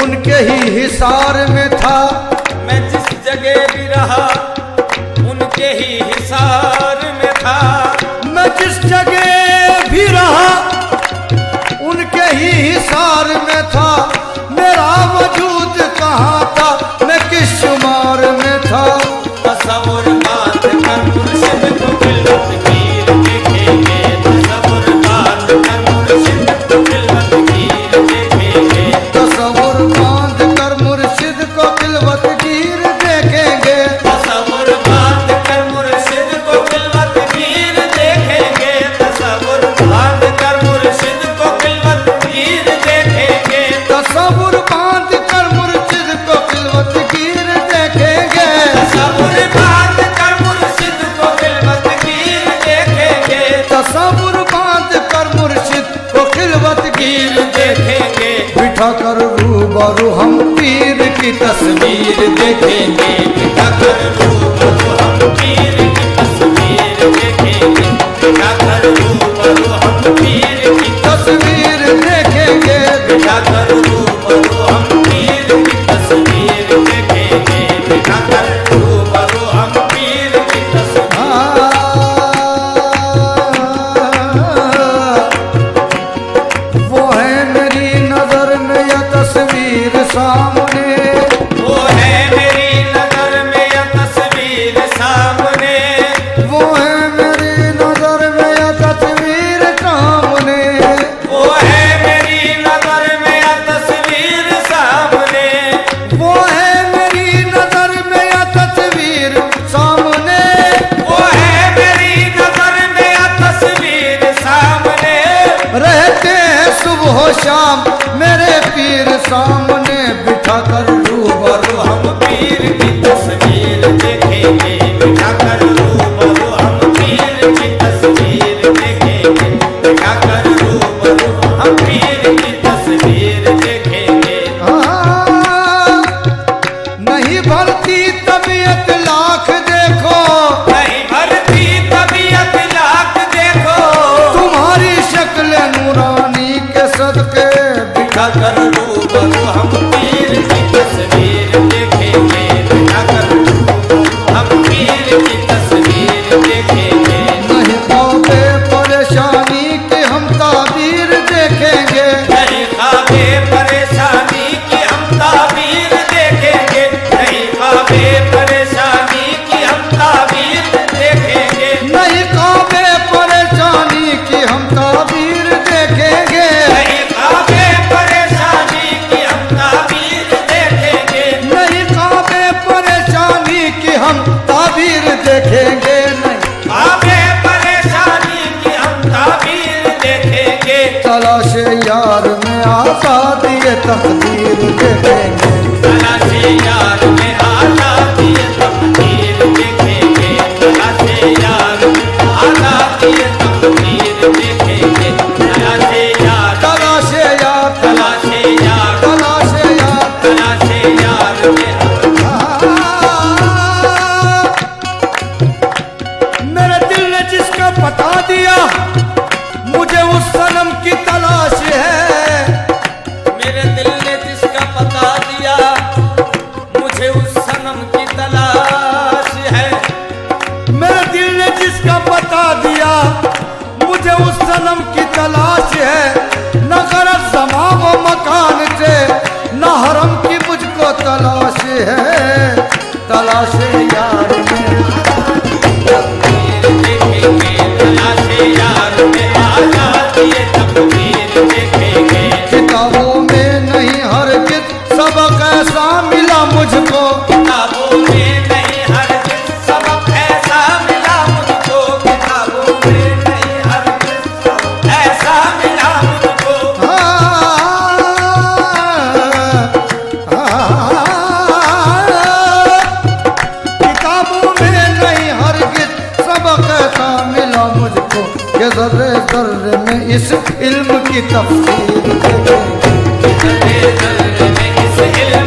उनके ही हिसार में था। मैं जिस जगह भी रहा उनके ही हिसार में था। मैं जिस जगह भी रहा उनके ही हिसार में था। मेरा वजूद कहाँ था, मैं किस शुमार में था। तसव्वुर बात कर मुर्शिद को खिलवत गिर देखेंगे। तसव्वुर बात कर मुर्शिद को खिलवत गिर देखेंगे। तसव्वुर बांध कर मुर्शिद को खिलवत गिर देखेंगे। तसव्वुर बात कर मुर्शिद को खिलवत गिर देखेंगे। तसव्वुर बात कर मुर्शिद को खिलवत गिर देखेंगे। तसव्वुर बांध कर मुर्शिद को खिलवत गिर देखेंगे। तसव्वुर बात कर मुर्शिद को खिलवत गिर देखेंगे। तसव्वुर बांध कर मुर्शिद को खिलवत गिर देखेंगे। बिठा कर रूबरू हम पीर की तस्वीर देखेंगे। बिठा कर रूबरू हम पीर की तस्वीर देखेंगे। बिठा कर रूबरू हम पीर की तस्वीर देखेंगे। बिठा कर रूबरू हम पीर की तस्वीर देखेंगे। बिठा कर रूबरू हम पीर की तस्वीर। वो है मेरी नजर में यह तस्वीर सामने। वो है मेरी नजर में यह तस्वीर सामने। वो है मेरी नजर में यह तस्वीर सामने। वो है मेरी नजर में यह तस्वीर सामने। वो है मेरी नजर में यह तस्वीर सामने। वो है मेरी नजर में यह तस्वीर सामने। रहते हैं सुबह शाम मेरे पीर सामने। बिठा कर रूबरू हम पीर की तस्वीर देखेंगे। बिठा कर रूबरू हम पीर की तस्वीर देखेंगे। बिठा कर रूबरू हम पीर की तस्वीर देखेंगे। नहीं भरती तबीयत लाख देखो। नहीं भरती तबीयत लाख देखो। तुम्हारी शक्ल नूरानी के सदके। बिठा कर रूबरू हम पीर की तस्वीर देखेंगे। बिठा कर रूबरू हम पीर की तस्वीर देखेंगे। नहीं पाओगे परेशानी की हम ताबीर देखेंगे। नहीं खाबे परेशानी की हम ताबीर देखेंगे। नहीं खाबे परेशानी की हम ताबीर देखेंगे। नहीं काबे परेशानी की हम ताबीर देखेंगे। नहीं खाबे परेशानी की हम ताबीर देखेंगे। नहीं काबे परेशानी की हम ताबीर देखेंगे। नहीं खाबे परेशानी की हम ताबीर देखेंगे। तलाशे यार में आजादी ये तकदीर देखेंगे। तलाशे यार में आजादी ये तकदीर देखेंगे। तलाशे यार में आजादी ये तकदीर देखेंगे। तलाशे यार तलाशे यार तलाशे यार तलाशे यार तलाशे यार में मेरे दिल ने जिसका बता दिया मुझे उस सनम की तलाश है। मेरे दिल ने जिसका पता दिया मुझे उस सनम की तलाश है। मेरे दिल ने जिसका बता दिया मुझे उस सनम की तलाश है। न गरज ज़मां व मकान से न हरम की मुझको तलाश है। तलाश यार में तकदीर देखेंगे। तलाशे यार में आजादी ये तकदीर देखेंगे। किताबों में नहीं हरगिज़ सबक ऐसा मिला मुझको। किताबों में नहीं हरगिज़ सबक ऐसा मिला मुझको। किताबों में नहीं हरगिज़ सबक ऐसा मिला मुझको। किताबों में नहीं हरगिज़ सबक ऐसा मिला मुझको कि ज़र्रे ज़र्रे में इस इल्म की तफसीर देखेंगे। ज़र्रे ज़र्रे में इस इल्म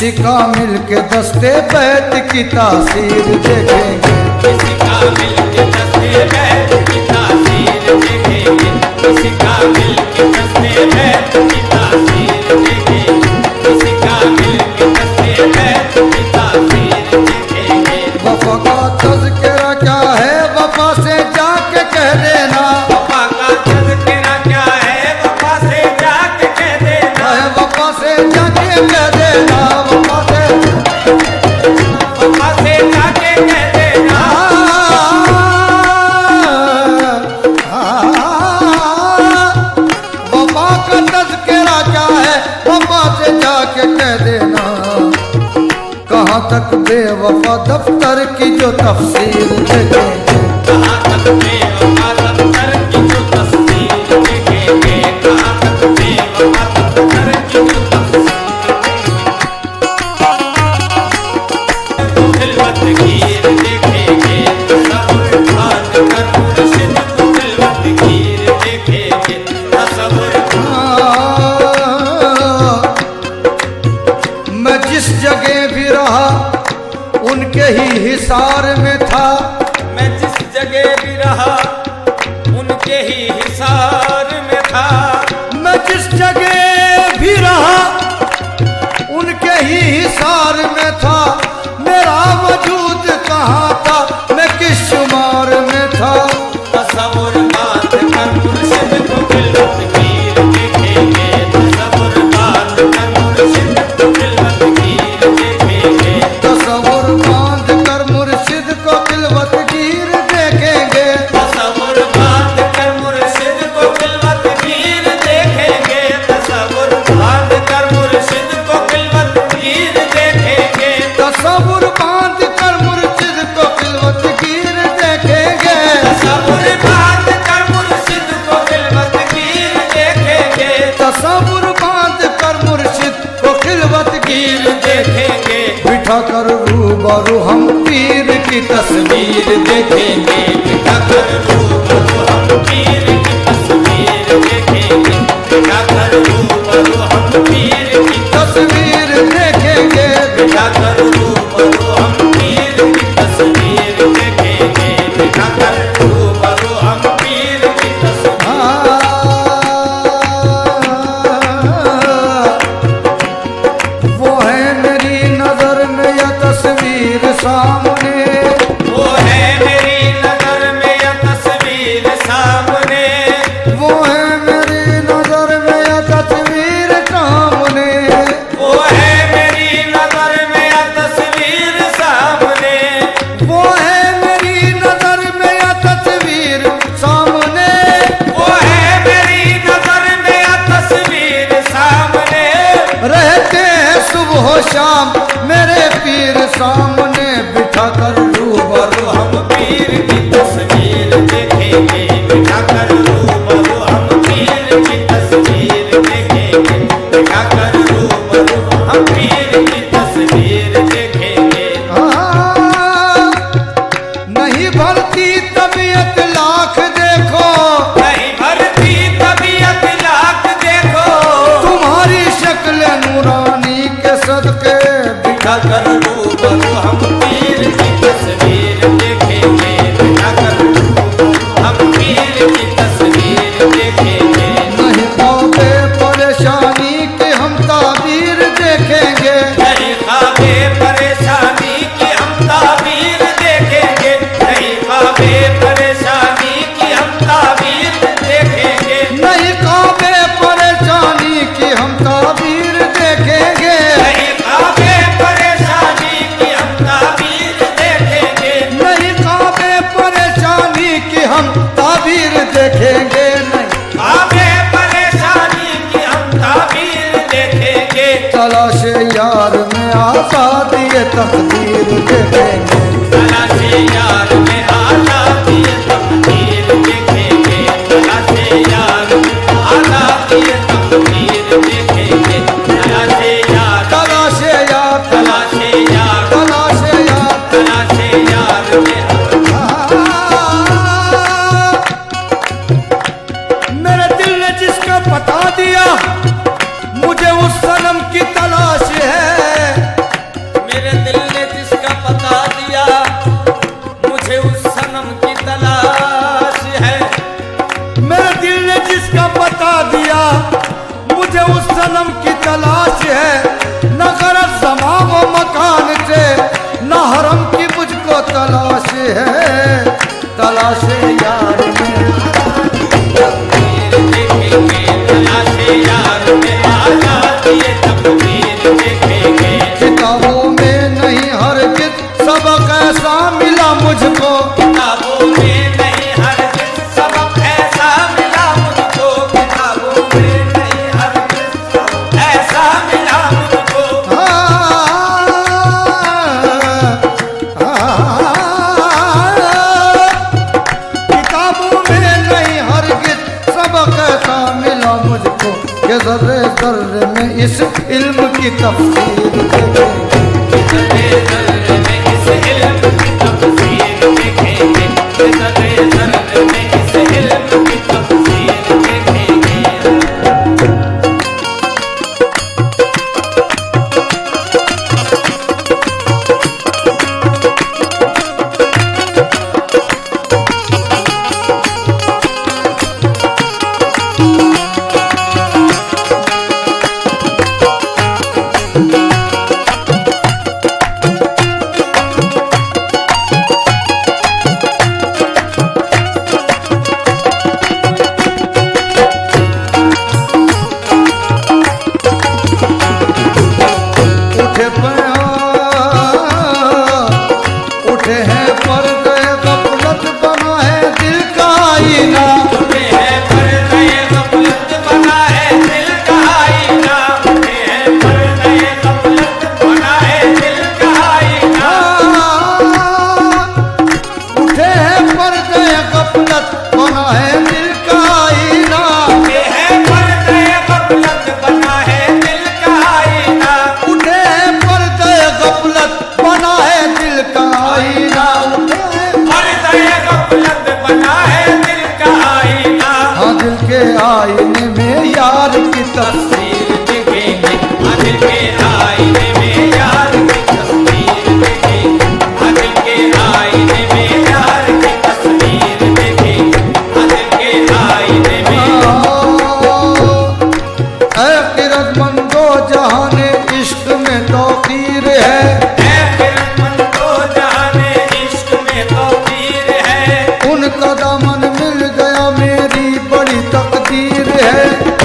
किसी का मिल के दस्ते बैत की तासीर देखेंगे, किसी का मिल के दस्ते बैत की तासीर देखेंगे, किसी का मिल के दस्ते बैत की तासीर देखेंगे, किसी का मिल के दस्ते बैत की तासीर देखेंगे। वफा का तज़किरा क्या है, वफा से जाके कह देना, वफा का तज़किरा क्या है, वफा से जाके कह देना, वफा से जाके कह देना, वफा से जाके कह देना। वफा का तज़किरा क्या है, वफा से जाके कह देना। कहाँ तक बेवफा दफ्तर की जो तफसीर देखेंगे, कहाँ तक बेवफा दफ्तर की जो तस्वीर देखेंगे, कहाँ तक बेवफा दफ्तर की जो तस्वीर खिलवत गिर देखेंगे, तसव्वुर बात कर मुर्शिद को खिलवत गिर देखेंगे, तसव्वुर। मैं जिस जगह भी रहा उनके ही हिसार में था, मैं जिस जगह भी रहा उनके ही हिसार में था, मैं जिस जगह भी रहा उनके ही हिसार में था। मेरा वजूद कहाँ था, मैं किस शुमार में था। तसव्वुर बात कर मुर्शिद को खिलवत गिर देखेंगे, तसव्वुर बात कर मुर्शिद को खिलवत गिर देखेंगे, तसव्वुर बांध कर मुर्शिद को खिलवत गिर देखेंगे, तसव्वुर बात कर मुर्शिद को खिलवत गिर देखेंगे, तसव्वुर बात कर मुर्शिद को खिलवत गिर देखेंगे, तसव्वुर बांध कर मुर्शिद को खिलवत गिर देखेंगे, तसव्वुर बात कर मुर्शिद को खिलवत गिर देखेंगे, तसव्वुर बांध कर मुर्शिद को खिलवत गिर देखेंगे, बिठा कर रूबरू हम पीर की तस्वीर देखेंगे, बिठा कर रूबरू हम पीर की तस्वीर देखेंगे, बिठा कर रूबरू हम पीर की तस्वीर देखेंगे, बिठा कर रूबरू हम पीर की तस्वीर देखेंगे, बिठा कर रूबरू हम पीर की तस्वीर। वो है मेरी नजर में यह तस्वीर सामने, वो है मेरी नजर में यह तस्वीर सामने, वो है मेरी नजर में यह तस्वीर सामने, वो है मेरी नजर में यह तस्वीर सामने, वो है मेरी नजर में यह तस्वीर सामने। वो है मेरी नजर में यह तस्वीर सामने, रहते हैं सुबह शाम मेरे पीर सामने, बिठा कर रूबरू हम पीर की तस्वीर देखेंगे, बिठा कर रूबरू हम पीर की तस्वीर देखेंगे, बिठा कर रूबरू हम पीर की तस्वीर देखेंगे। नहीं भरती तबीयत लाख देखो, नहीं भरती तबीयत लाख देखो, तुम्हारी शक्ल नूरानी के सदके, बिठा कर रूबरू हम पीर की तस्वीर देखेंगे, बिठा कर रूबरू हम पीर की तस्वीर देखेंगे, नहीं पाओगे परेशानी के हम ताबीर देखेंगे, नहीं खाबे परेशानी की हम ताबीर देखेंगे, नहीं खाबे परेशानी की हम ताबीर देखेंगे, नहीं काबे परेशानी की हम ताबीर देखेंगे, नहीं खाबे परेशानी की हम ताबीर देखेंगे, नहीं काबे परेशानी की हम ताबीर देखेंगे, नहीं खाबे परेशानी की हम ताबीर देखेंगे, तलाशे यार में आजादी ये तकदीर देखेंगे, तलाशे यार में आजादी ये तकदीर देखेंगे, तलाशे यार में आजादी ये तकदीर देखेंगे, तलाशे यार, तलाशे यार, तलाशे यार, तलाशे यार। तलाशे यार में मेरे दिल ने जिसका बता दिया मुझे उस सनम की तलाश है, तलाश है। मेरे दिल ने जिसका बता दिया मुझे उस सनम की तलाश है, न गरज ज़मां व मकान से न हरम की मुझको तलाश है। तलाश यार में देखेंगे तलाशे यार में आजाद ये तकदीर देखेंगे। किताबों में नहीं हरगिज़ सबक ऐसा मिला मुझको, किताबों में नहीं हरगिज़ सबक ऐसा मिला मुझको। किताबों में नहीं हरगिज़ सबक ऐसा मिला मुझको। किताबों में नहीं हरगिज़ सबक ऐसा मिला मुझको कि ज़र्रे ज़र्रे में इस इल्म की तफसीर देखेंगे। ज़र्रे ज़र्रे में इस इल्म की तफसीर देखेंगे। ज़र्रे ज़र्रे में इस इल्म की तफसीर देखेंगे। उठे हैं पर गए गफलत बना है दिल का आईना। उठे हैं पर नए गफलत बना है दिल का आईना। उठे हैं पर नए गफलत बना है दिल का आईना। उठे हैं पर गए गफलत बना है दिल का आईना। उठे हैं पर नए गफलत बना है दिल का आईना। उठे हैं पर गए गफलत बना है दिल का आईना। पर नए गफलत बना है दिल का आईना। हाँ दिल के आईने में यार की तस्वीर देखेंगे। दिल के आईने में यार की तस्वीर देखेंगे। दिल के आईने में यार की तस्वीर देखेंगे। दिल के आईने में किरतमंदो जहाने इश्क में तौकीर है। फिरमंदो जाने इश्क में तौकीर है। उनका दामन मिल गया मेरी बड़ी तकदीर है।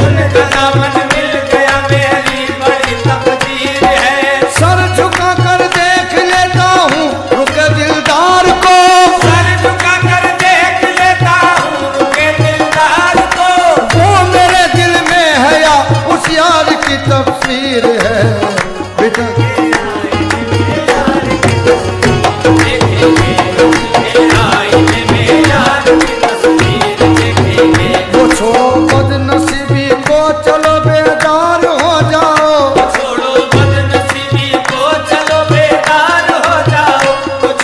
उनका दामन मिल गया मेरी बड़ी तकदीर है। सर झुका कर देख लेता हूँ रुके दिलदार को। सर झुका कर देख लेता हूँ रुके दिलदार को। वो मेरे दिल में है या उस यार की तफसीर है। बेटा देखेंगे दिल आईने में यार की तस्वीर देखेंगे। वो छोड़ो बदनसीबी को चलो बेदार हो जाओ। छोड़ो बदनसीबी को चलो बेदार हो जाओ।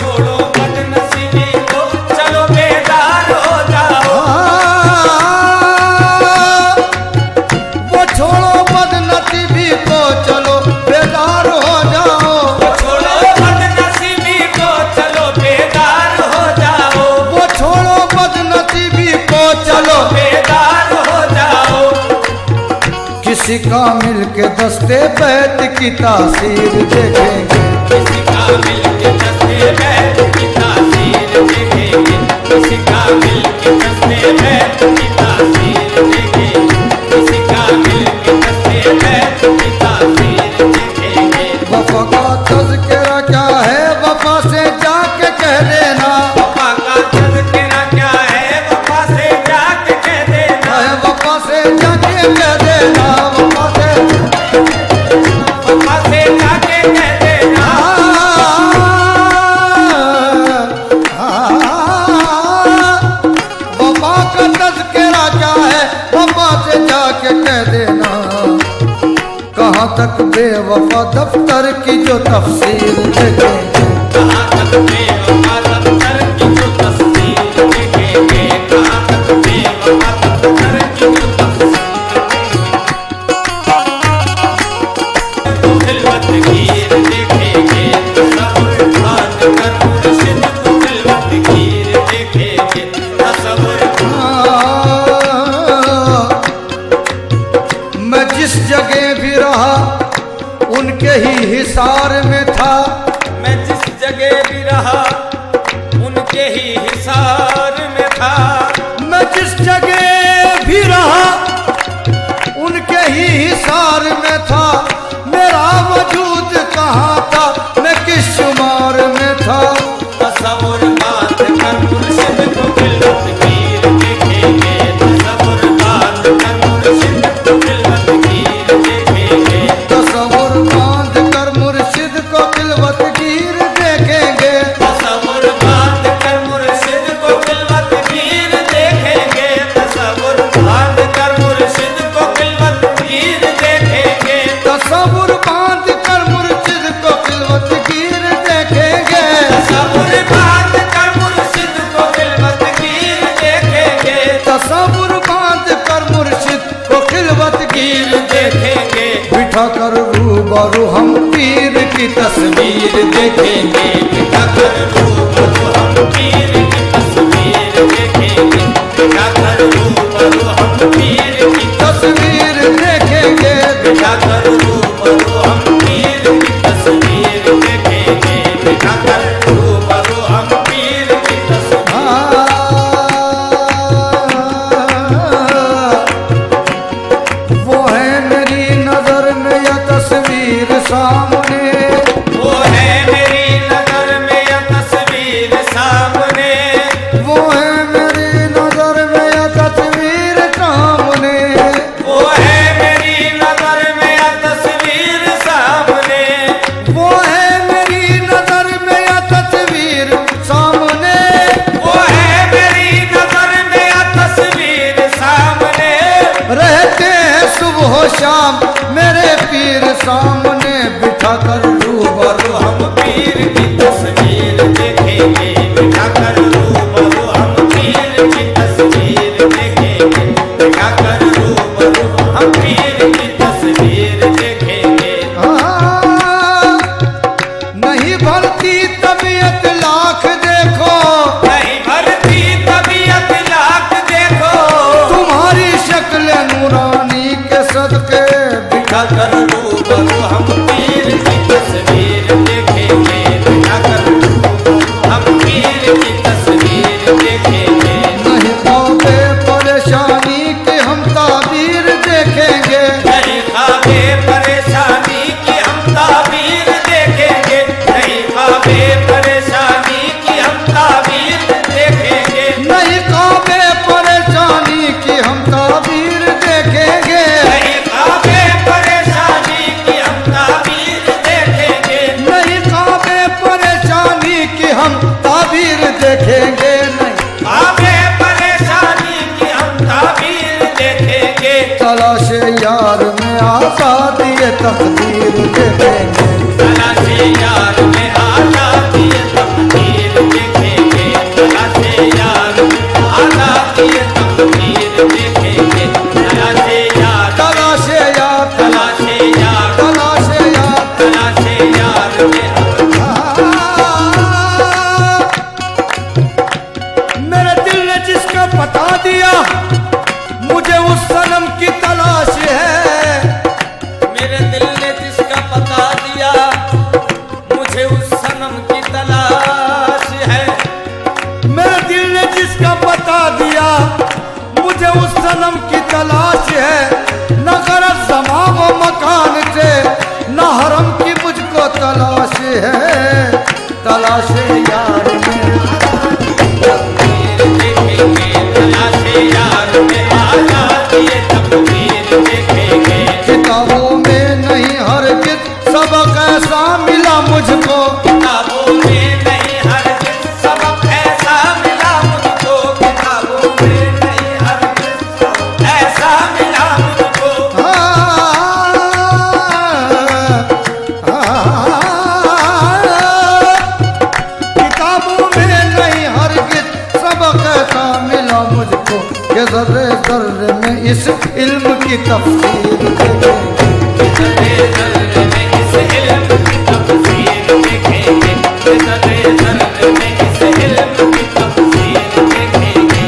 छोड़ो बदनसीबी को चलो बेदार हो जाओ। वो छोड़ो बदनसीबी को चलो बेदार हो जाओ। छोड़ो बदनसीबी को चलो बेदार हो जाओ। वो छोड़ो बदनसीबी को चलो बेदार हो जाओ। किसी का मिल के दस्ते बैत की तासीर देखेंगे। किसी का मिल के दस्ते बैत की तासीर देखेंगे। किसी का मिल के दस्ते बैत की तासीर देखेंगे। किसी का मिल के दस्ते बैत की तासीर देखेंगे। वफा का तज़किरा क्या है वफा से जाके कह देना। वफा का तज़किरा क्या है वफा से जाके कह देना। वफा से जाके कह देना। वफा से जाके कह देना। वफा का तज़किरा क्या है वफा से जाके कह देना। कहाँ तक बेवफा दफ्तर की जो तफसीर देखेंगे। कहाँ तक बेवफा दफ्तर की जो तस्वीर देखेंगे। कहाँ तक बेवफा दफ्तर की जो तस्वीर तो खिलवत गिर देखेंगे। सब खान कर मुर्शिद को खिलवत गिर देखेंगे। हिसार में था। मैं जिस जगह भी रहा उनके ही हिसार में था। मैं जिस जगह भी रहा उनके ही हिसार में था। मेरा वजूद कहाँ था, मैं किस शुमार में था। तसव्वुर बात कर मुर्शिद को खिलवत गिर देखेंगे। तसव्वुर बात कर मुर्शिद को खिलवत गिर देखेंगे। तसव्वुर बांध कर मुर्शिद को खिलवत गिर देखेंगे। तसव्वुर बात कर मुर्शिद को खिलवत गिर देखेंगे। तसव्वुर बात कर मुर्शिद को खिलवत गिर देखेंगे। तसव्वुर बांध कर मुर्शिद को खिलवत गिर देखेंगे। तसव्वुर बात कर मुर्शिद को खिलवत गिर देखेंगे। तसव्वुर बांध कर मुर्शिद को खिलवत गिर देखेंगे। बिठा कर रूबरू हम पीर की तस्वीर देखेंगे। बिठा कर रूबरू हम पीर की तस्वीर देखेंगे। बिठा कर रूबरू हम पीर की तस्वीर देखेंगे। बिठा कर रूबरू हम पीर की तस्वीर देखेंगे। बिठा कर रूबरू हम पीर की तस्वीर। वो है मेरी नजर में या तस्वीर सामने। वो है मेरी नजर में या तस्वीर सामने। वो है मेरी नजर में या तस्वीर सामने। वो है मेरी नजर में या तस्वीर सामने। वो है मेरी नजर में या तस्वीर सामने। वो है मेरी नजर में या तस्वीर सामने। रहते हैं सुबह शाम मेरे पीर सामने। बिठा कर रूबरू हम पीर की तस्वीर देखेंगे। बिठा कर रूबरू हम पीर की तस्वीर देखेंगे। बिठा कर रूबरू हम पीर की तस्वीर देखेंगे। नहीं भरती तबीयत लाख देखो। नहीं भरती तबीयत लाख देखो। तुम्हारी शक्ल नूरानी के सदके। बिठा कर रूबरू हम पीर की तस्वीर देखेंगे। बिठा कर रूबरू हम पीर की तस्वीर देखेंगे। नहीं पाओगे परेशानी की हम ताबीर देखेंगे। नहीं खाबे परेशानी की हम ताबीर देखेंगे। नहीं खाबे परेशानी की हम ताबीर देखेंगे। नहीं काबे परेशानी की हम ताबीर देखेंगे। नहीं खाबे परेशानी की हम ताबीर देखेंगे। नहीं काबे परेशानी की हम ताबीर देखेंगे। नहीं खाबे परेशानी की हम ताबीर देखेंगे। तलाशे यार में आजादी तकदीर देखेंगे। तलाशे यार में आजादी तकदीर देखेंगे। तलाशे यार में आजादी तकदीर देखेंगे। तलाशे यार तलाशे यार तलाशे यार तलाशे यार तलाशे यार में मेरे दिल ने जिसका बता दिया मुझे उस सनम की तलाश है। मेरे दिल ने जिसका पता दिया मुझे उस सनम की तलाश है। मेरे दिल ने जिसका बता दिया मुझे उस सनम की तलाश है। न गरज ज़मां व मकान से न हरम की मुझको तलाश है। तलाश यार में तकदीर देखेंगे। तलाशे यार में आजादी तकदीर देखेंगे। किताबों में नहीं हरगिज़ सबक ऐसा मिला मुझको। किताबों में नहीं हरगिज़ सबक ऐसा मिला मुझको। किताबों में नहीं हरगिज़ सबक ऐसा मिला मुझको। किताबों में नहीं हरगिज़ सबक ऐसा मिला मुझको कि ज़र्रे ज़र्रे में इस इल्म की तफसीर देखेंगे। ज़र्रे ज़र्रे में इस इल्म की तफसीर देखेंगे। ज़र्रे ज़र्रे में इस इल्म की तफसीर देखेंगे।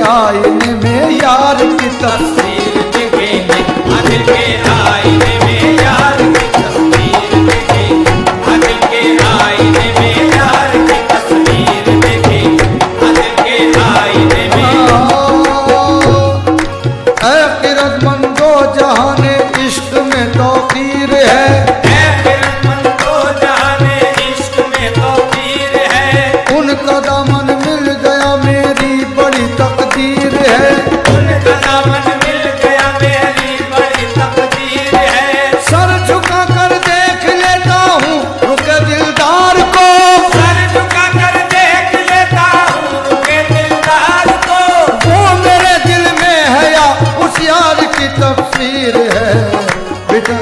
आईने में यार की तस्वीर देखेंगे, दिल के आईने में यार की तस्वीर देखेंगे, दिल के आईने में यार की तस्वीर देखेंगे, दिल के आईने में। ऐ किरतमंदो जहाने इश्क में तौकीर है, उनका दामन मिल गया मेरी बड़ी तकदीर है, उनका दामन मिल गया मेरी बड़ी तकदीर है। सर झुका कर देख लेता हूँ रुके दिलदार को, सर झुका कर देख लेता हूँ रुके दिलदार को, वो मेरे दिल में है या उस यार की तस्वीर है। बेटा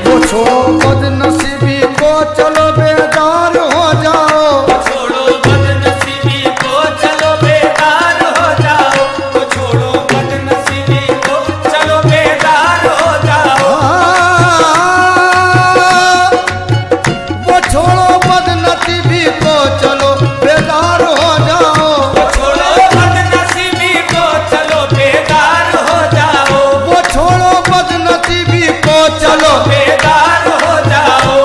वो छोड़ो बदनसीबी को चलो बेदार हो जाओ, छोड़ो बदनसीबी को चलो बेदार हो जाओ, छोड़ो बदनसीबी को चलो बेदार हो जाओ, वो छोड़ो बदनसीबी को चलो बेदार हो जाओ, छोड़ो बदनसीबी को चलो बेदार हो जाओ, वो छोड़ो बदनसीबी को चलो बेदार हो जाओ।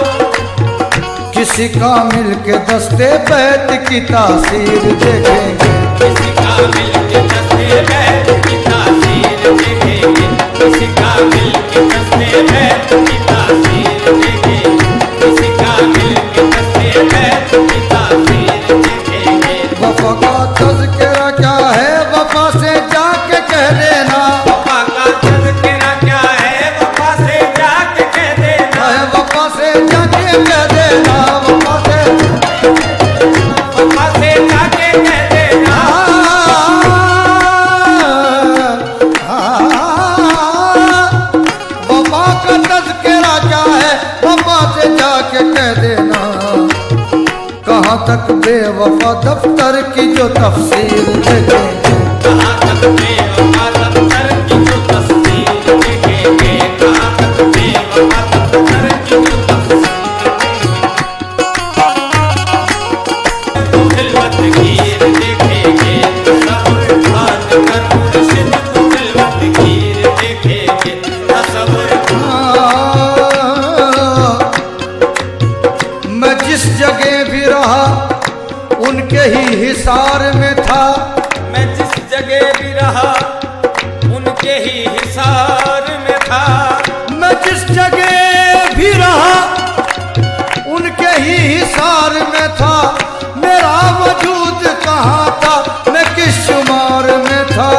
किसी का मिल के दस्ते बैत की तासीर देखेंगे, किसी का मिल के दस्ते बैत की तासीर देखेंगे, किसी का मिल के दस्ते बैत की तासीर देखेंगे, किसी का मिल के दस्ते बैत की तासीर देखेंगे। वफा का तज़किरा क्या है वफा से जाके कह देना, वफा का तज़किरा क्या है वफा से जाके कह देना, है वफा से जाके कह देना, वफा से वफा से जाके कह देना। वफा का तज़किरा क्या है वफा से जाके कह देना, कहाँ तक बेवफा दफ्तर की जो तफसीर देखेंगे, कहाँ तक बेवफा दफ्तर की जो तस्वीर देखेंगे, कहाँ तक बेवफा दफ्तर की जो तस्वीर। खिलवत गिर देखेंगे, तसव्वुर बात कर मुर्शिद को खिलवत गिर देखेंगे, तसव्वुर। मैं जिस जगह भी रहा उनके ही हिसार में था, मैं जिस जगह भी रहा उनके ही हिसार में था, मैं जिस जगह भी रहा उनके ही हिसार में था, मेरा वजूद कहाँ था मैं किस शुमार में था।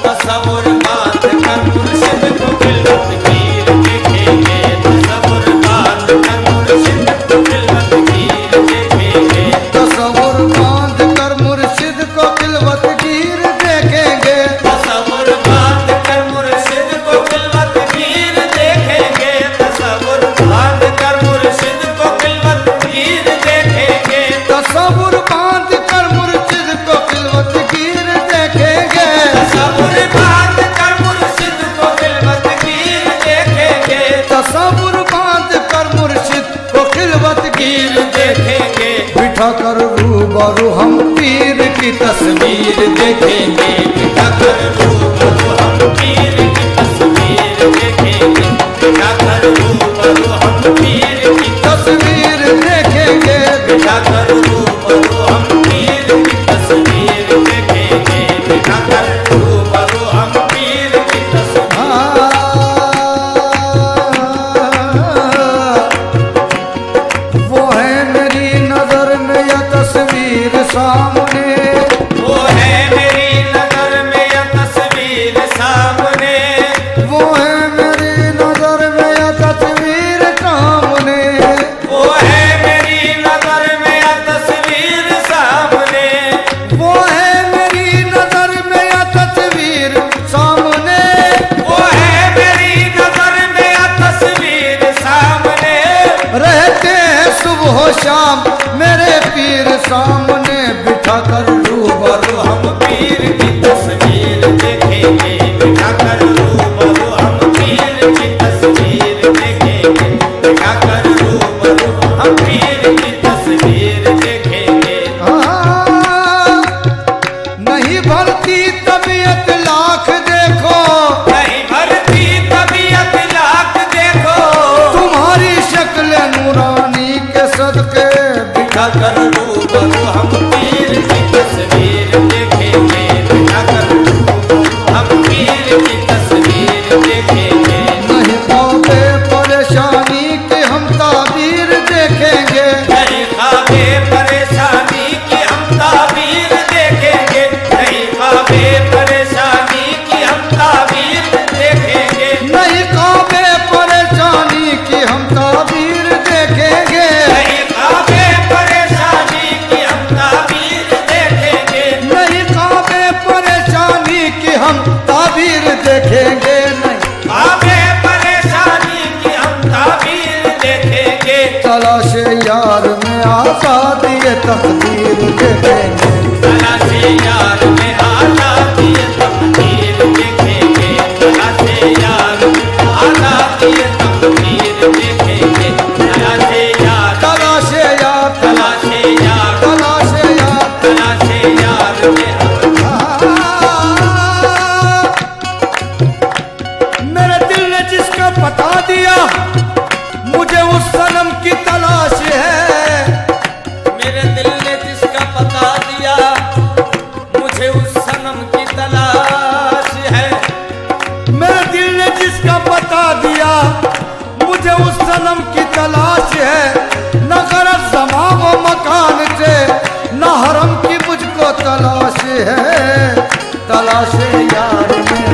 तसव्वुर बात कर मुर्शिद को खिलवत गिर देखेंगे, तसव्वुर बात कर मुर्शिद को खिलवत गिर देखेंगे, तसव्वुर बांध कर मुर्शिद को खिलवत गिर देखेंगे, तसव्वुर बात कर मुर्शिद को खिलवत गिर देखेंगे, तसव्वुर बात कर मुर्शिद को खिलवत गिर देखेंगे, तसव्वुर बांध कर मुर्शिद को खिलवत गिर देखेंगे, तसव्वुर बात कर मुर्शिद को खिलवत गिर देखेंगे, तसव्वुर बांध कर मुर्शिद को खिलवत गिर गिर देखेंगे। बिठा कर रूबरू हम पीर की तस्वीर देखेंगे, बिठा कर रूबरू हम पीर की तस्वीर देखेंगे, बिठा कर रूबरू हम पीर की तस्वीर देखेंगे, बिठा कर रूबरू हम पीर की तस्वीर देखेंगे, बिठा कर रूबरू हम पीर की तस्वीर। वो है मेरी नजर में यह तस्वीर सामने, वो है मेरी नजर में यह तस्वीर सामने, वो है मेरी नजर में यह तस्वीर सामने, वो है मेरी नजर में यह तस्वीर सामने, वो है मेरी नजर में यह तस्वीर सामने, वो है मेरी नजर में यह तस्वीर सामने। रहते हैं सुबह शाम मेरे पीर सामने, बिठा कर रूबरू हम पीर की तस्वीर देखेंगे, बिठा कर रूबरू हम पीर की तस्वीर देखेंगे, बिठा कर रूबरू हम पीर की तस्वीर देखेंगे। नहीं भरती तबीयत लाख देखो, नहीं भरती तबीयत लाख देखो, तुम्हारी शक्ल नूरानी के सदके बिठा कर रूबरू हम पीर की तस्वीर देखेंगे। बिठा कर रूबरू हम पीर की तस्वीर देखेंगे। नहीं पाओगे परेशानी के हम ताबीर देखेंगे। नहीं खाबे परेशानी की हम ताबीर देखेंगे। नहीं खाबे परेशानी की हम ताबीर देखेंगे। नहीं काबे परेशानी की हम ताबीर देखेंगे। नहीं खाबे परेशानी की हम ताबीर देखेंगे। नहीं काबे परेशानी की हम ताबीर देखेंगे। नहीं खाबे परेशानी की हम ताबीर देखेंगे। तलाशे यार में आजादी ये तकदीर देखेंगे। तलाशे यार में आजादी ये तकदीर देखेंगे। तलाशे यार में आजादी ये तकदीर देखेंगे। तलाशे यार तलाशे यार तलाशे यार तलाशे यार तलाशे यार में मेरे दिल ने जिसका बता दिया मुझे उस सनम की तलाश है। मेरे दिल ने जिसका पता दिया मुझे उस सनम की तलाश है। मेरे दिल ने जिसका बता दिया मुझे उस सनम की तलाश है। न गरज ज़मां व मकान से न हरम की मुझको तलाश है। तलाश यार में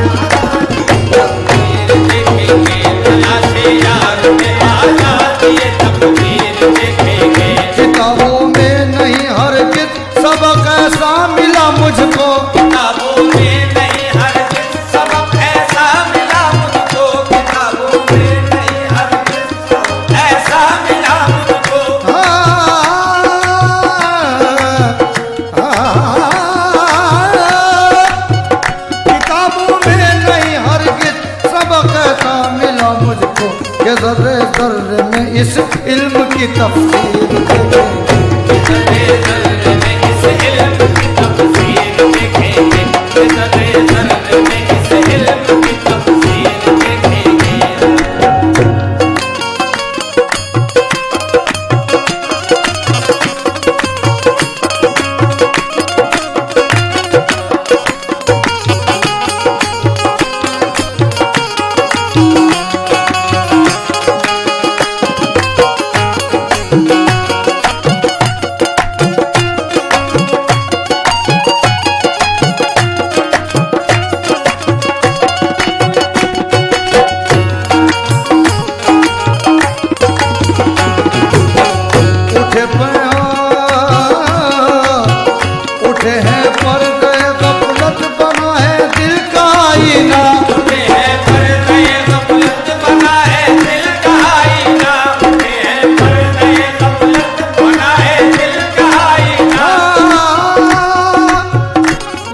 तकदीर देखेंगे। तलाशे यार में आजादी ये तकदीर देखेंगे। किताबों में नहीं हरगिज़ सबक ऐसा मिला मुझको। किताबों में नहीं हरगिज़ सबक ऐसा मिला मुझको। किताबों में नहीं हरगिज़ सबक ऐसा मिला मुझको। किताबों में नहीं हरगिज़ सबक ऐसा मिला मुझको कि ज़र्रे ज़र्रे में इस इल्म की तफसीर देखेंगे। ज़र्रे ज़र्रे में इस इल्म की तफसीर देखेंगे। ज़र्रे ज़र्रे में इस इल्म की तफसीर देखेंगे। उठे उठे हैं पर गए गफलत बना है दिल का आईना। उठे हैं पर गए गफलत बना है दिल का आईना। उठे हैं पर गए गफलत बना है दिल का आईना।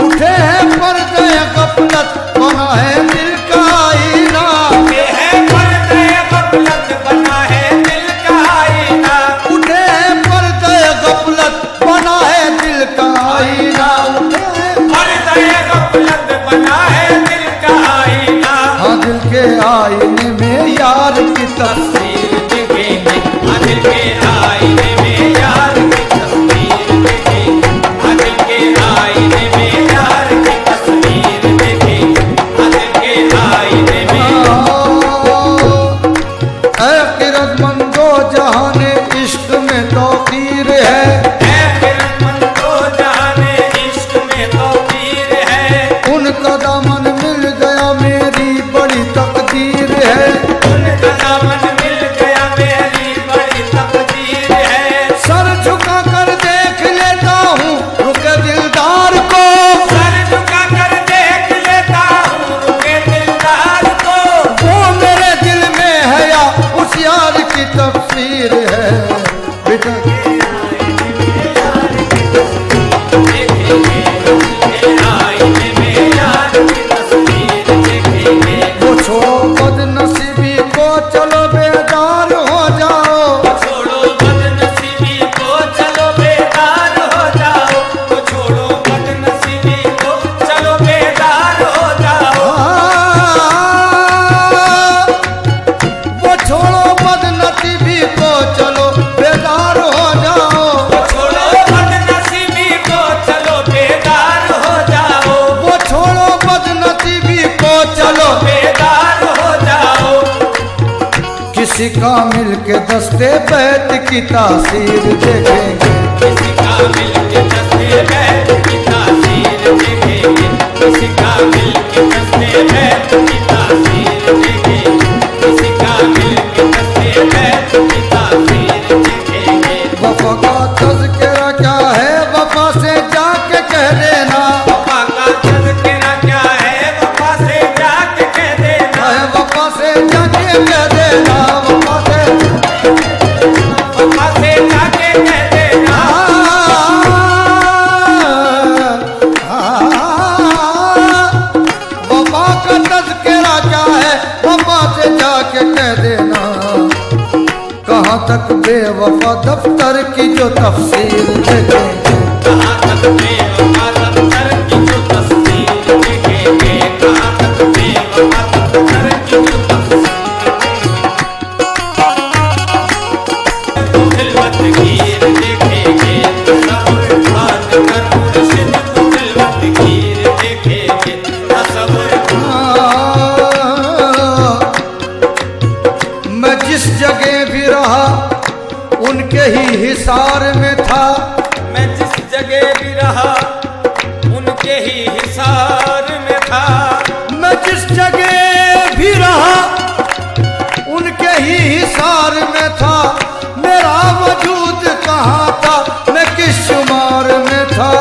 उठे हैं पर गए गफलत बना है दिल का आईना। उठे हैं पर गए गफलत बना है दिल का आईना। उठे हैं पर गए गफलत बना है दिल का आईना। पर गए गफलत बना है दिल का आईना। हाँ दिल के आईने में यार की तस्वीर देखेंगे। दिल के आईने में यार की तस्वीर देखेंगे। दिल के आईने में यार की तस्वीर देखेंगे। दिल के आईने में किरतमंदो जहाने इश्क में तौकीर है। फिरमंदो जाने इश्क में तौकीर है। उनका दामन मिल गया मेरी बड़ी तकदीर है। उनका दामन मिल गया मेरी बड़ी तकदीर है। सर झुका कर देख लेता हूँ रुके दिलदार को। सर झुका कर देख लेता हूँ रुके दिलदार को। वो मेरे दिल में है या उस यार की तफसीर है। बेटा वो छोड़ो बदनसीबी को चलो बेदार हो जाओ। किसी का मिल के दस्ते बैत की तासीर देखेंगे, किसी का मिल के दस्ते बैत की तासीर देखेंगे, किसी का मिल के दस्ते बैत की तासीर देखेंगे, किसी का मिल के दस्ते बैत की तासीर देखेंगे। वफा का तज़किरा क्या है, वफा से जाके कह देना, वफा का तज़किरा क्या है, वफा से जाके कह देना, वफा से जाके कह देना, वफा से जाके कह देना। वफा का तज़किरा क्या है, वफा से जाके कह देना। कहाँ तक बेवफा दफ्तर की जो तफसीर देखेंगे, कहाँ तक बेवफा दफ्तर की जो तस्वीर देखेंगे, कहाँ तक बेवफा दफ्तर की जो खिलवतगीर देखेंगे, तसव्वुर बात कर मुर्शिद को खिलवतगीर देखेंगे, तसव्वुर। मैं जिस जगह भी रहा उनके ही हिसार में था, मैं जिस जगह भी रहा उनके ही हिसार में था, मैं जिस जगह भी रहा उनके ही हिसार में था। मेरा वजूद कहाँ था, मैं किस शुमार में था।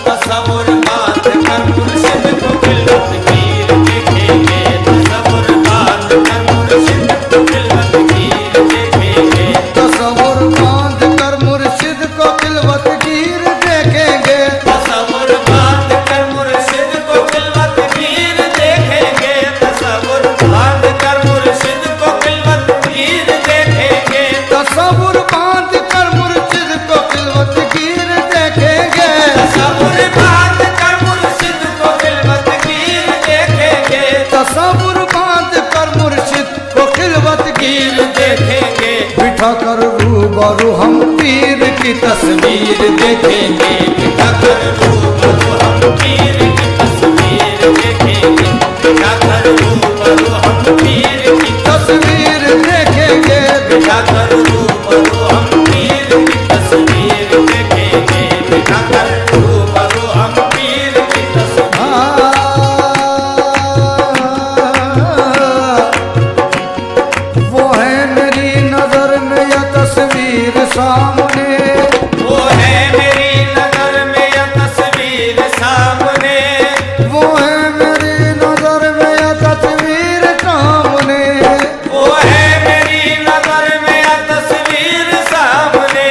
तसव्वुर बात कर मुर्शिद को खिलवतगीर देखेंगे, तसव्वुर बात कर मुर्शिद को खिलवतगीर देखेंगे, तसव्वुर बांध कर मुर्शिद को खिलवतगीर देखेंगे, तसव्वुर बात कर मुर्शिद को खिलवतगीर देखेंगे, तसव्वुर बात कर मुर्शिद को खिलवतगीर देखेंगे, तसव्वुर बांध कर मुर्शिद को खिलवतगीर देखेंगे, तसव्वुर बात कर मुर्शिद को खिलवतगीर देखेंगे, तसव्वुर बांध कर मुर्शिद को खिलवतगीर देखेंगे, बिठा कर रूबरू हम पीर की तस्वीर देखेंगे, बिठा कर रूबरू हम पीर की तस्वीर देखेंगे, बिठा कर रूबरू हम पीर की तस्वीर देखेंगे, बिठा कर रूबरू हम पीर की तस्वीर देखेंगे, बिठा कर रूबरू हम पीर की तस्वीर। वो है मेरी नजर में या तस्वीर सामने, वो है मेरी नजर में या तस्वीर सामने, वो है मेरी नजर में या तस्वीर सामने, वो है मेरी नजर में या तस्वीर सामने,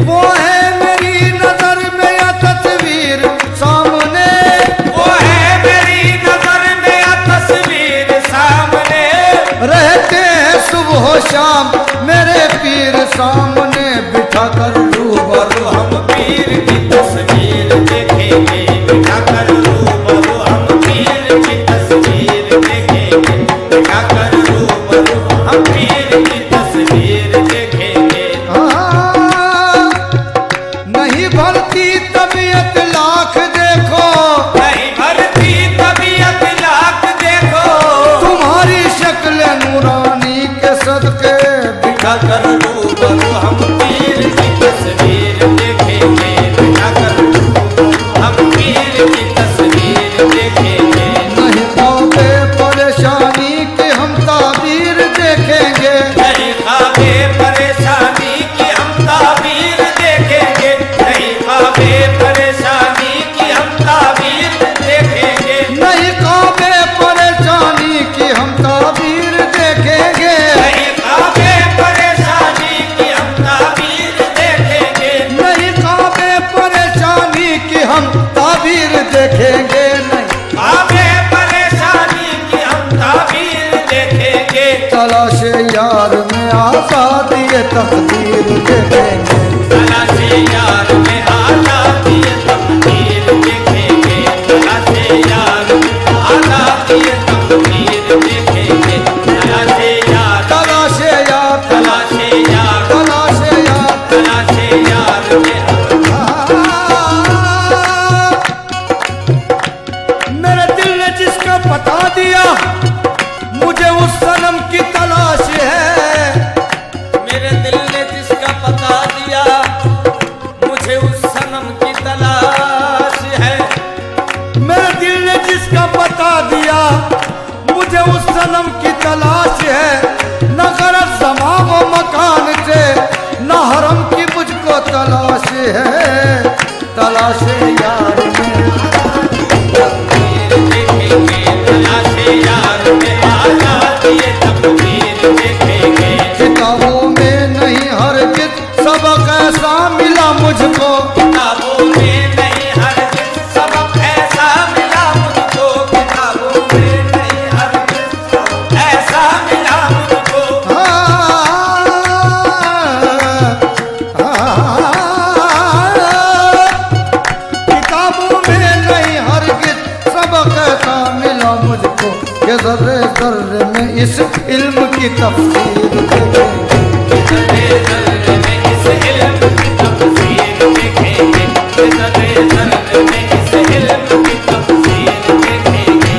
वो है मेरी नजर में या तस्वीर सामने, वो है मेरी नजर में या तस्वीर सामने। रहते हैं सुबह शाम मेरे पीर सामने, बिठा कर रूबरू हम पीर की तस्वीर देखेंगे, बिठा कर रूबरू हम पीर की तस्वीर देखेंगे, बिठा कर रूबरू हम पीर की तस्वीर देखेंगे। नहीं भरती तबीयत लाख देखो, नहीं भरती तबीयत लाख देखो, तुम्हारी शक्ल नूरानी के सदके, बिठा कर रूबरू हम पीर की तस्वीर देखेंगे, बिठा कर रूबरू हम पीर की तस्वीर देखेंगे, नहीं पाओगे परेशानी की हम ताबीर देखेंगे, नहीं खाबे परेशानी की हम ताबीर देखेंगे, नहीं खाबे परेशानी की हम ताबीर देखेंगे, नहीं काबे परेशानी की हम ताबीर देखेंगे, नहीं खाबे परेशानी की हम ताबीर देखेंगे, नहीं काबे परेशानी की हम ताबीर देखेंगे, नहीं खाबे परेशानी की हम ताबीर देखेंगे, तलाशे यार में आजादी तकदीर देखेंगे, तलाशे यार में आजादी तकदीर देखेंगे, तलाशे यार में आजादी तकदीर देखेंगे, तलाशे यार, तलाशे यार, तलाशे यार, तलाशे यार, तलाशे यार में मेरे दिल ने जिसका बता दिया मुझे उस सनम की तलाश है, तलाशे यार में, तकदीर देखेंगे तलाशे यार में, आजाद ये तकदीर देखेंगे। किताबों में नहीं हरगिज़ सबक ऐसा मिला मुझको, किताबों में नहीं हरगिज़ सबक ऐसा मिला मुझको, किताबों में नहीं हरगिज़ सबक ऐसा मिला मुझको। किताबों में नहीं हरगिज़ सबक ऐसा मिला मुझको, कि ज़र्रे ज़र्रे में इस इल्म की तफसीर देखेंगे। ज़र्रे ज़र्रे में इस इल्म की तफसीर देखेंगे, ज़र्रे ज़र्रे में इस इल्म की तफसीर देखेंगे।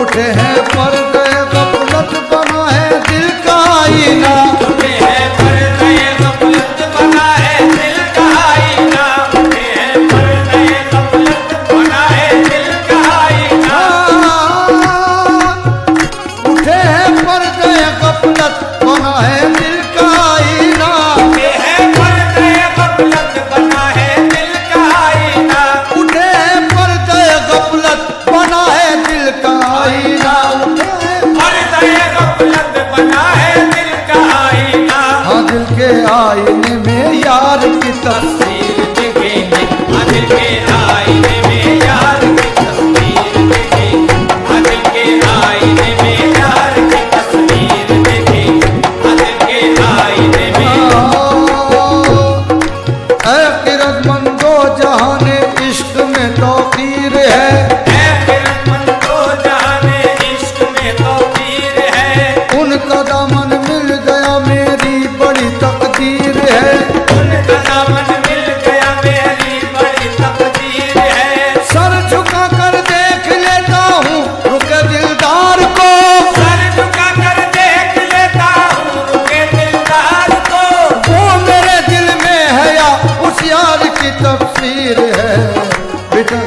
उठे हैं पर्दे गफलत बना है दिल का आईना, उठे हैं पर्दे गफलत बना है दिल का आईना, उठे हैं पर्दे गफलत बना है दिल का आईना। उठे हैं पर्दे गफलत बना है दिल का आईना, उठे हैं पर्दे गफलत बना है दिल का आईना, उठे हैं पर्दे गफलत बना है दिल का आईना, पर्दे गफलत बना है दिल का आईना। हाँ दिल के आईने में यार की तस्वीर देखेंगे, दिल के आईने में यार की तस्वीर देखेंगे, दिल के आईने में यार की तस्वीर देखेंगे, दिल के आईने में। किरतमंदो जहाने इश्क में तौकीर है, किरतमंदो जाने इश्क में तौकीर है, उनका दामन मिल गया मेरी बड़ी तकदीर है, उनका दामन मिल गया मेरी बड़ी तकदीर है। सर झुका कर देख लेता हूँ रुके दिलदार को, सर झुका कर देख लेता हूँ रुके दिलदार को, वो मेरे दिल में है या उस यार की तफसीर है बेटा।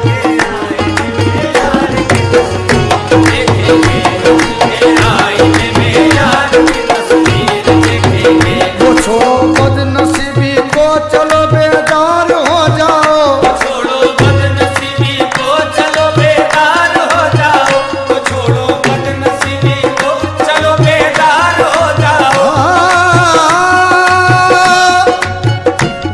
आईने में यार की तस्वीर देखेंगे। वो छोड़ो बदनसीबी को चलो बेदार हो जाओ, छोड़ो बदनसीबी को चलो बेदार हो जाओ, छोड़ो बदनसीबी को चलो बेदार हो जाओ।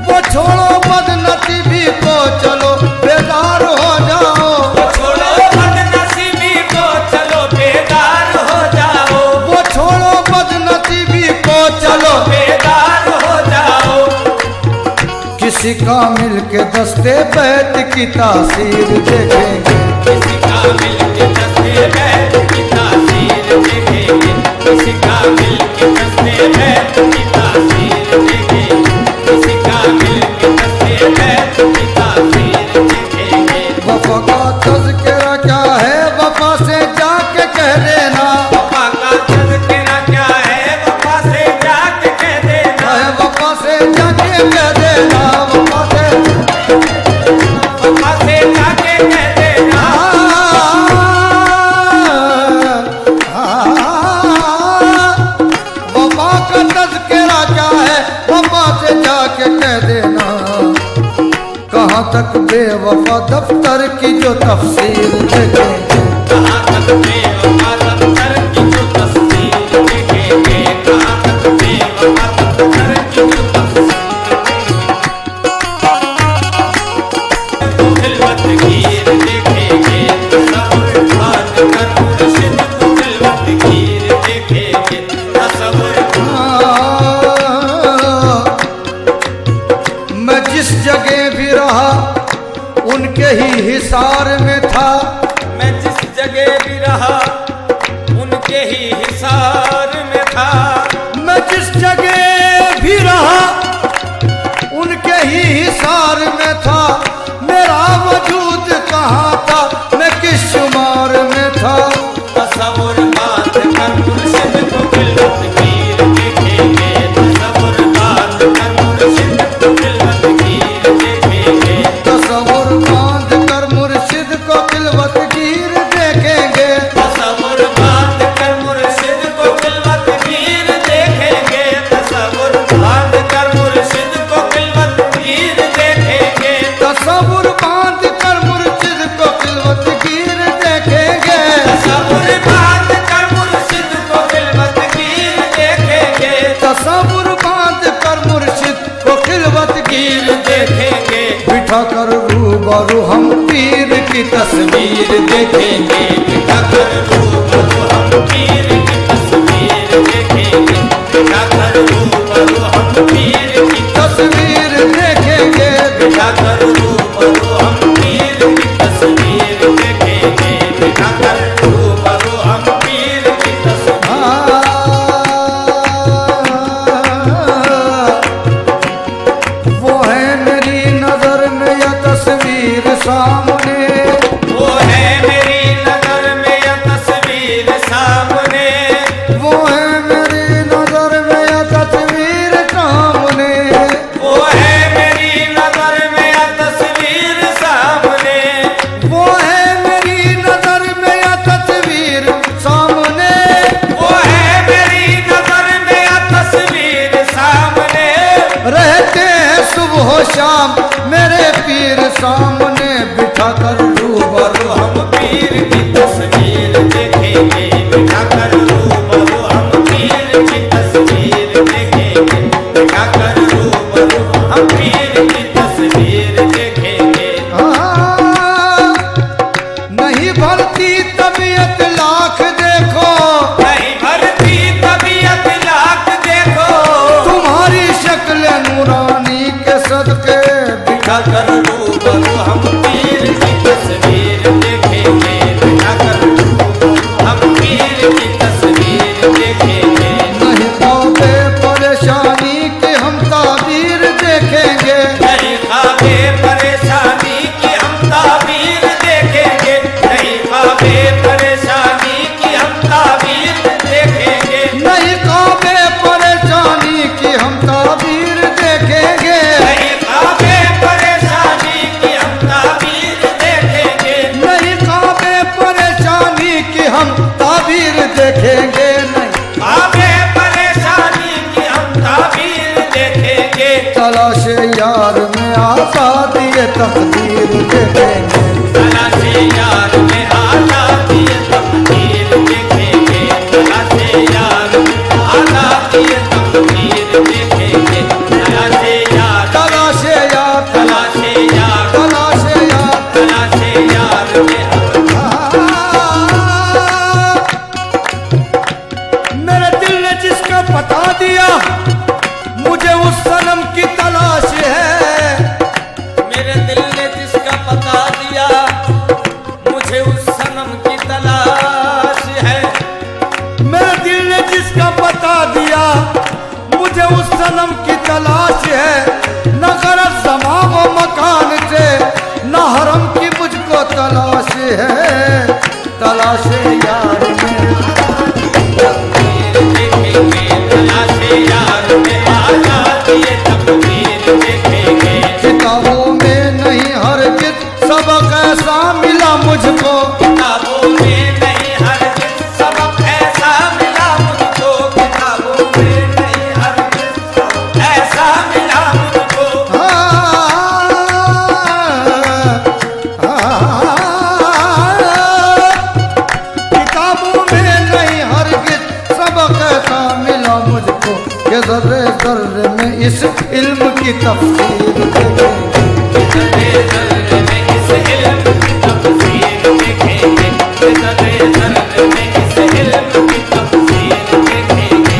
वो छोड़ो बदनसीबी को चलो बेदार हो जाओ, छोड़ो बदनसीबी को चलो बेदार हो जाओ, वो छोड़ो बदनसीबी को चलो बेदार हो जाओ। किसी का मिल के दस्ते बैत की तासीर देखेंगे, किसी का मिल के दस्ते बैत की तासीर देखेंगे, किसी का मिल के दस्ते बैत की तासीर देखेंगे, किसी का मिल के दस्ते बैत की तासीर देखेंगे। वफा का तज़किरा क्या है वफा से जाके कह देना, वफा का तज़किरा क्या है वफा से जाके कह देना, वफा से जाके कह देना, वफा से जाके कह देना। वफा का तज़किरा क्या है वफा से जाके कह देना, कहाँ तक बेवफा दफ्तर की जो तफसीर देखेंगे, कहाँ तक बेवफा दफ्तर की जो तस्वीर देखेंगे, कहाँ तक बेवफा दफ्तर की जो तस्वीर। खिलवत गिर देखेंगे तसव्वुर बात कर मुर्शिद को, खिलवत गिर देखेंगे तसव्वुर। मैं जिस जगह भी रहा उनके ही हिसार में था, मैं जिस जगह भी रहा उनके ही हिसार में जिस जगह भी रहा उनके ही हिसार में था। मेरा वजूद कहाँ था, मैं किस शुमार में था। तसव्वुर बात कर मुर्शिद को खिलवत गिर देखेंगे। तसव्वुर बात कर मुर्शिद को खिलवत गिर देखेंगे। तसव्वुर बांध कर मुर्शिद को खिलवत गिर देखेंगे। तसव्वुर बात कर मुर्शिद को खिलवत गिर देखेंगे। तसव्वुर बात कर मुर्शिद को खिलवत गिर देखेंगे। तसव्वुर बांध कर मुर्शिद को खिलवत गिर देखेंगे। तसव्वुर बात कर मुर्शिद को खिलवत गिर देखेंगे। तसव्वुर बांध कर मुर्शिद को खिलवत गिर गिर देखेंगे। बिठा कर रूबरू हम पीर की तस्वीर देखेंगे। बिठा कर रूबरू हम पीर की तस्वीर देखेंगे। बिठा कर रूबरू हम पीर की तस्वीर देखेंगे। बिठा कर रूबरू हम पीर की तस्वीर देखेंगे। बिठा कर रूबरू हम पीर की तस्वीर। वो है मेरी नजर में यह तस्वीर सामने। वो है मेरी नजर में यह तस्वीर सामने। वो है मेरी नजर में यह तस्वीर सामने। वो है मेरी नजर में यह तस्वीर सामने। वो है मेरी नजर में यह तस्वीर सामने। वो है मेरी नजर में यह तस्वीर सामने। रहते हैं सुबह शाम मेरे पीर सामने। बिठा कर रूबरू हम पीर की तस्वीर देखेंगे। बिठा कर रूबरू हम पीर की तस्वीर देखेंगे। बिठा कर रूबरू हम पीर की तस्वीर देखेंगे। नहीं भरती तबीयत लाख देखो। नहीं भरती तबीयत लाख देखो। तुम्हारी शक्ल नूरानी के सदके। बिठा कर रूबरू हम पीर की तस्वीर देखेंगे। बिठा कर रूबरू हम पीर की तस्वीर देखेंगे। नहीं पाओगे परेशानी के हम ताबीर देखेंगे। नहीं खाबे परेशानी की हम ताबीर देखेंगे। नहीं खाबे परेशानी की हम ताबीर देखेंगे। नहीं काबे परेशानी की हम ताबीर देखेंगे। नहीं खाबे परेशानी की हम ताबीर देखेंगे। नहीं काबे परेशानी की हम ताबीर देखेंगे। नहीं खाबे परेशानी की हम ताबीर देखेंगे। तलाशे यार में आजादी ये तकदीर देखेंगे। तलाशे यार में आजादी ये तकदीर देखेंगे। तलाशे यार में आजादी ये तकदीर देखेंगे। तलाशे यार तलाशे यार तलाशे यार तलाशे यार तलाशे यार में मेरे दिल ने जिसका बता दिया मुझे उस सनम की तलाश है। मेरे दिल ने जिसका बता दिया मुझे उस सनम की तलाश है। मेरे दिल ने जिसका बता दिया मुझे उस सनम की तलाश है। न गरज ज़मां व मकान से न हरम की मुझको तलाश है। तलाश यार में देखेंगे। तलाशे यार में आजादी ये तकदीर देखेंगे। किताबों में नहीं हरगिज़ सबक ऐसा मिला मुझको। किताबों में नहीं हरगिज़ सबक ऐसा मिला मुझको। किताबों में नहीं हरगिज़ सबक ऐसा मिला मुझको। किताबों में नहीं हरगिज़ सबक ऐसा मिला मुझको कि ज़र्रे ज़र्रे में इस इल्म की तफसीर देखेंगे। ज़र्रे ज़र्रे में इस इल्म की तफसीर देखेंगे। ज़र्रे ज़र्रे में इस इल्म की तफसीर देखेंगे।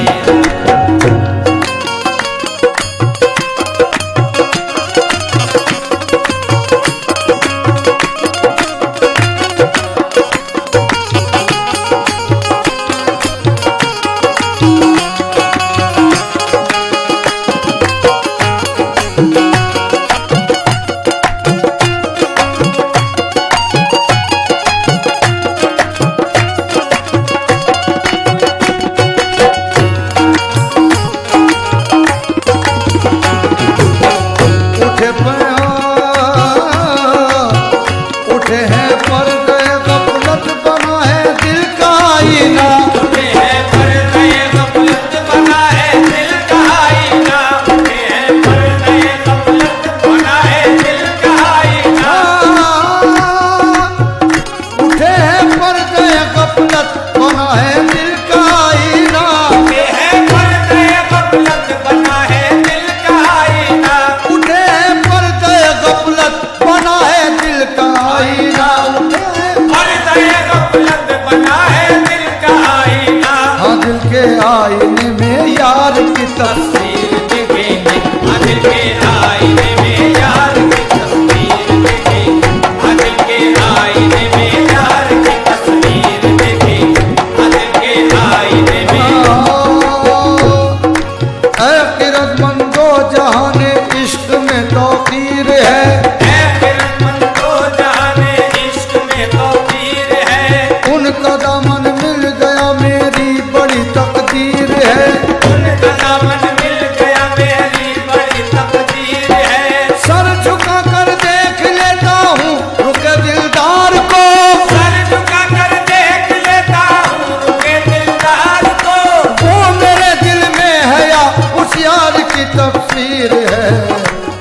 उनका दामन मिल गया मेरी बड़ी तकदीर है। उनका दामन मिल गया मेरी बड़ी तकदीर है। सर झुका कर देख लेता हूँ रुके दिलदार को। सर झुका कर देख लेता हूँ रुके दिलदार को। वो मेरे दिल में है या उस यार की तस्वीर है।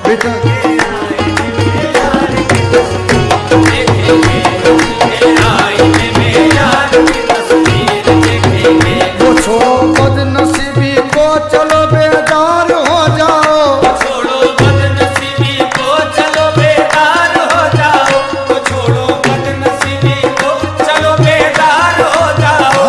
बेटा वो छोड़ो बदनसीबी को चलो बेदार हो जाओ। छोड़ो बदनसीबी को चलो बेदार हो जाओ। छोड़ो बदनसीबी को चलो बेदार हो जाओ।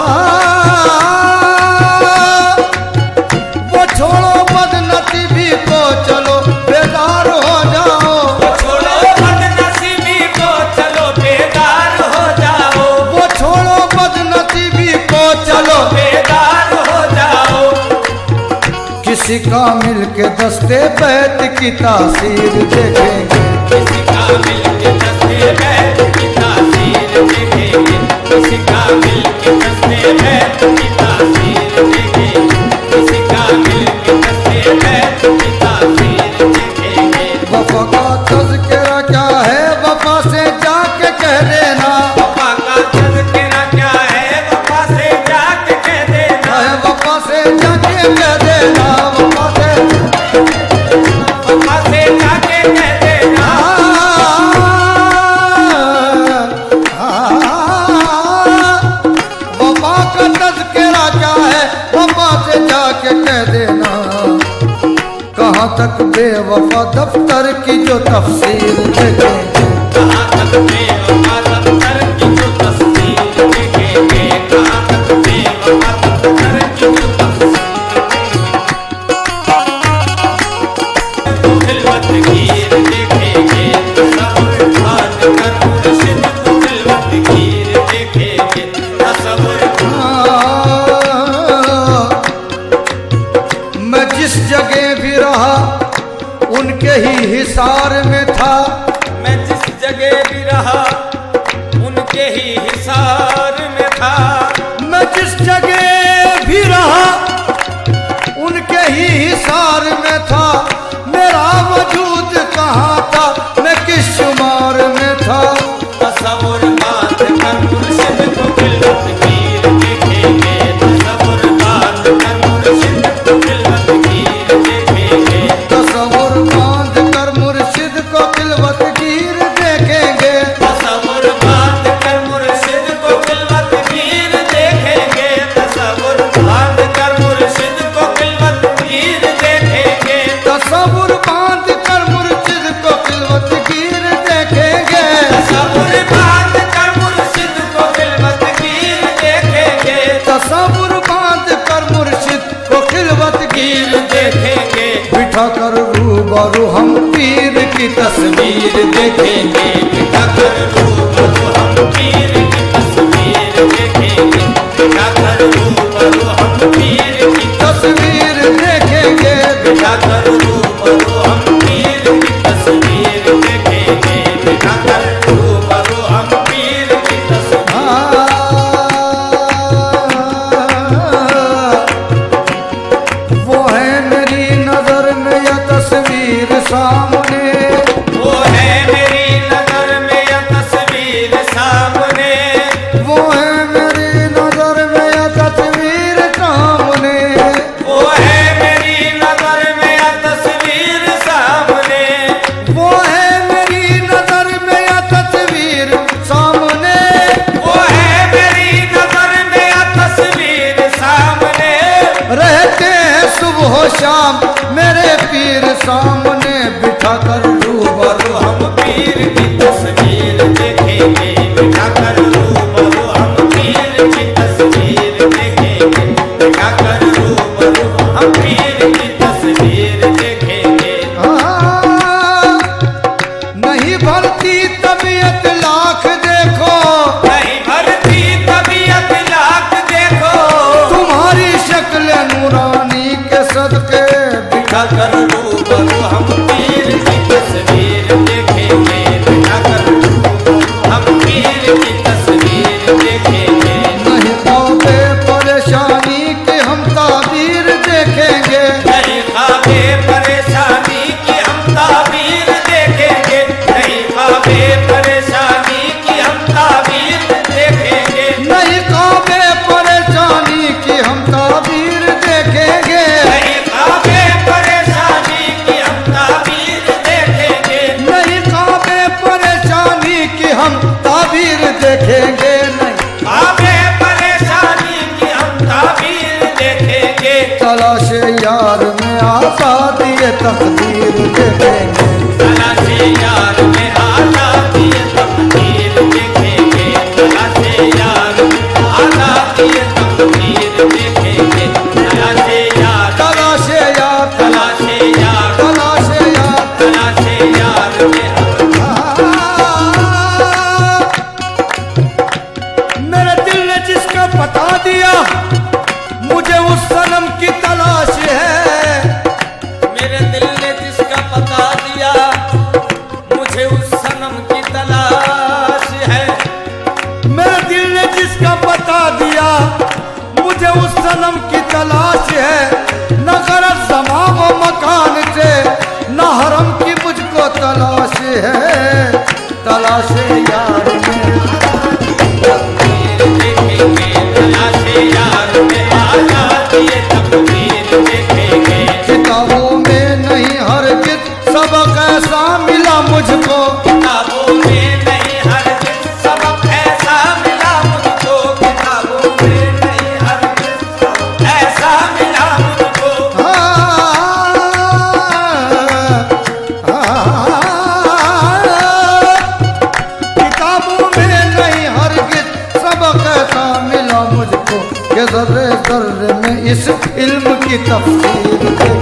वो छोड़ो बदनसीबी को चलो बेदार हो जाओ। छोड़ो बदनसीबी को चलो बेदार हो जाओ। वो छोड़ो बदनसीबी को चलो बेदार हो जाओ। किसी का मिल के दस्ते बैत की तासीर देखेंगे। किसी का मिल के दस्ते बैत की तासीर देखेंगे। किसी का मिल के दस्ते बैत की तासीर देखेंगे। किसी का मिल के दस्ते बैत की तासीर देखेंगे। वफा का तज़किरा क्या है वफा से जाके कह देना। वफा का तज़किरा क्या है वफा से जाके कह देना। वफा से जाके कह देना। वफा से जाके कह देना। वफा का तज़किरा क्या है वफा से जाके कह देना। कहाँ तक बेवफा दफ्तर की जो तफसीर देखेंगे। कहाँ तक बेवफा दफ्तर की जो तस्वीर देखेंगे। कहाँ तक बेवफा दफ्तर की जो तस्वीर तो खिलवतगीर देखेंगे। तसव्वुर बात कर मुर्शिद तो खिलवतगीर देखेंगे। तसव्वुर मैं जिस जगह भी रहा उनके ही हिसार में था। मैं जिस जगह भी रहा उनके ही हिसार में था। मैं जिस जगह भी रहा उनके ही हिसार में था। मेरा वजूद कहाँ था मैं किस शुमार में था। तसव्वुर बात कर मुर्शिद को खिलवतगीर देखेंगे। तसव्वुर बात कर मुर्शिद को खिलवतगीर देखेंगे। तसव्वुर बांध कर मुर्शिद को खिलवतगीर देखेंगे। तसव्वुर बात कर मुर्शिद को खिलवतगीर देखेंगे। तसव्वुर बात कर मुर्शिद को खिलवतगीर देखेंगे। तसव्वुर बांध कर मुर्शिद को खिलवतगीर देखेंगे। तसव्वुर बात कर मुर्शिद को खिलवतगीर देखेंगे। तसव्वुर बांध कर मुर्शिद को खिलवतगीर देखेंगे। बिठा कर रूबरू हम पीर की तस्वीर देखेंगे। बिठा कर रूबरू हम पीर की तस्वीर देखेंगे। बिठा कर रूबरू हम पीर की तस्वीर देखेंगे। बिठा कर रूबरू हम पीर की तस्वीर देखेंगे। बिठा कर रूबरू हम पीर की तस्वीर। वो है मेरी नजर में यह तस्वीर सामने। वो है मेरी नजर में यह तस्वीर सामने। वो है मेरी नजर में यह तस्वीर सामने। वो है मेरी नजर में यह तस्वीर सामने। वो है मेरी नजर में यह तस्वीर सामने। वो है मेरी नजर में यह तस्वीर सामने। रहते हैं सुबह शाम मेरे पीर सामने। बिठा कर रूबरू हम पीर की तस्वीर देखेंगे। बिठा कर रूबरू हम पीर की तस्वीर देखेंगे। बिठा कर रूबरू हम पीर की तस्वीर देखेंगे। नहीं भरती तबीयत लाख देखो। नहीं भरती तबीयत लाख देखो। तुम्हारी शक्ल नूरानी के सदके। बिठा कर रूबरू हम पीर की तस्वीर देखेंगे। बिठा कर रूबरू हम पीर की तलाशे यार में आजादी ये तकदीर देखेंगे। तलाशे यार में आजादी ये तकदीर देखेंगे। तलाशे यार में आजादी ये तकदीर देखेंगे। तलाशे यार, तलाशे यार, तलाशे यार, तलाशे यार, तलाशे यार में मेरे दिल ने जिसका बता दिया मुझे उस सनम की तलाश है। मेरे दिल ने जिसका बता दिया मुझे उस सनम की तलाश है। मेरे दिल ने जिसका बता दिया मुझे उस सनम की तलाश है। न गरज ज़मां व मकान से न हरम की मुझको तलाश है। तलाश यार में तकदीर देखेंगे। तलाशे यार में आजादी ये तकदीर देखेंगे। किताबों में नहीं हरगिज़ सबक ऐसा मिला मुझको। किताबों में नहीं हरगिज़ सबक ऐसा मिला मुझको। किताबों में नहीं हरगिज़ सबक ऐसा मिला मुझको। किताबों में नहीं हरगिज़ सबक ऐसा मिला मुझको कि ज़र्रे ज़र्रे में इस इल्म की तफसीर